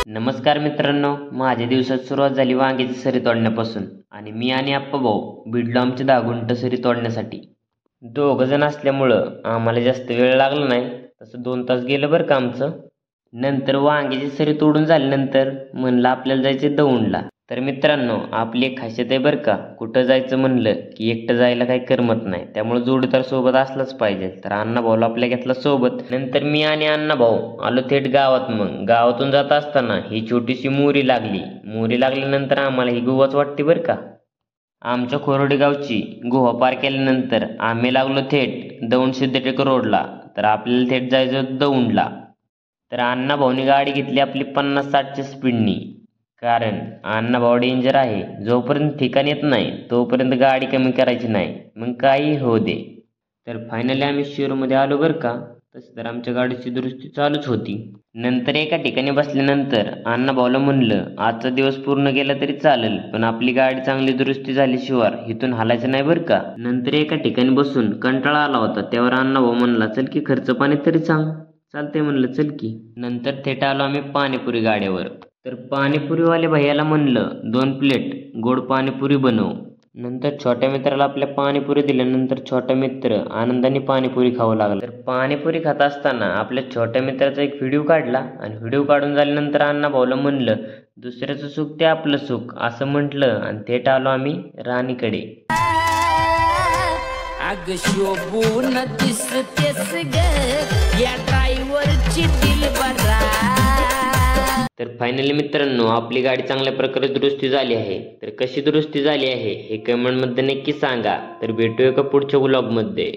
नमस्कार मित्रांनो, माझ्या दिवसात सुरुवात झाली वांग्याची सरी तोडण्यापासून आणि मी आणि आप्पा भाऊ भिडलो आमचे 10 गुंठ सरी तोडण्यासाठी. दोघं जण असल्यामुळं आम्हाला जास्त वेळ लागला नाही. तसं 2 तास गेलं बरं का आमचं. नंतर वांग्याची सरी तोडून झाल्यानंतर म्हणलं आपल्याला जायचं दौंडला. तर मित्रांनो, आपली एक खासियत आहे बरं का, कुठं जायचं म्हणलं की एकटं जायला काही करमत नाही, त्यामुळे जोडीदार सोबत असलाच पाहिजे. तर अण्णा भाऊला आपल्या घेतला सोबत. नंतर मी आणि अण्णा भाऊ आलो थेट गावात. मग गावातून जात असताना ही छोटीशी मोरी लागली. मोरी लागल्यानंतर आम्हाला ही गुवाच वाटते बरं का. आमच्या खोरोडे गावची गुहा पार केल्यानंतर आम्ही लागलो थेट दौंड सिद्धटेक रोडला. तर आपल्याला थेट जायचं होतं दौंडला. तर अण्णा भाऊनी गाडी घेतली आपली 50-60च्या स्पीडनी, कारण अण्णा भाऊ डेंजर आहे. जोपर्यंत ठिकाण येत नाही तोपर्यंत गाडी कमी करायची नाही, मग काही होऊ दे. तर फायनली आम्ही शिरूरमध्ये आलो बरं का. तसं तर आमच्या गाडीची दुरुस्ती चालूच होती. नंतर एका ठिकाणी बसल्यानंतर अण्णा भाऊला म्हणलं आजचा दिवस पूर्ण गेला तरी चालेल, पण आपली गाडी चांगली दुरुस्ती झाल्याशिवाय इथून हालायचं नाही बरं का. नंतर एका ठिकाणी बसून कंटाळा आला होता, त्यावर अण्णा भाऊ म्हणला चल की खर्च पाणी तरी सांग. चालतंय म्हणलं चल की. नंतर थेट आलो आम्ही पाणीपुरी गाड्यावर. तर पाणीपुरीवाले भैयाला म्हणलं 2 प्लेट गोड पाणीपुरी बनव. नंतर छोट्या मित्राला आपल्या पाणीपुरी दिल्यानंतर छोटा मित्र आनंदाने पाणीपुरी खाऊ लागला. तर पाणीपुरी खात असताना आपल्या छोट्या मित्राचा एक व्हिडिओ काढला आणि व्हिडिओ काढून झाल्यानंतर अण्णा भाऊला म्हणलं दुसऱ्याचं सुख ते आपलं सुख असं म्हटलं आणि थेट आलो आम्ही राणीकडे. अग शोभून दिसतेस ग या ड्रायव्हरची दिलबरा. तर फायनली मित्रांनो, आपली गाडी चांगल्या प्रकारे दुरुस्ती झाली आहे. तर कशी दुरुस्ती झाली आहे हे कमेंटमध्ये नक्की सांगा. तर भेटूया का पुढच्या व्लॉगमध्ये.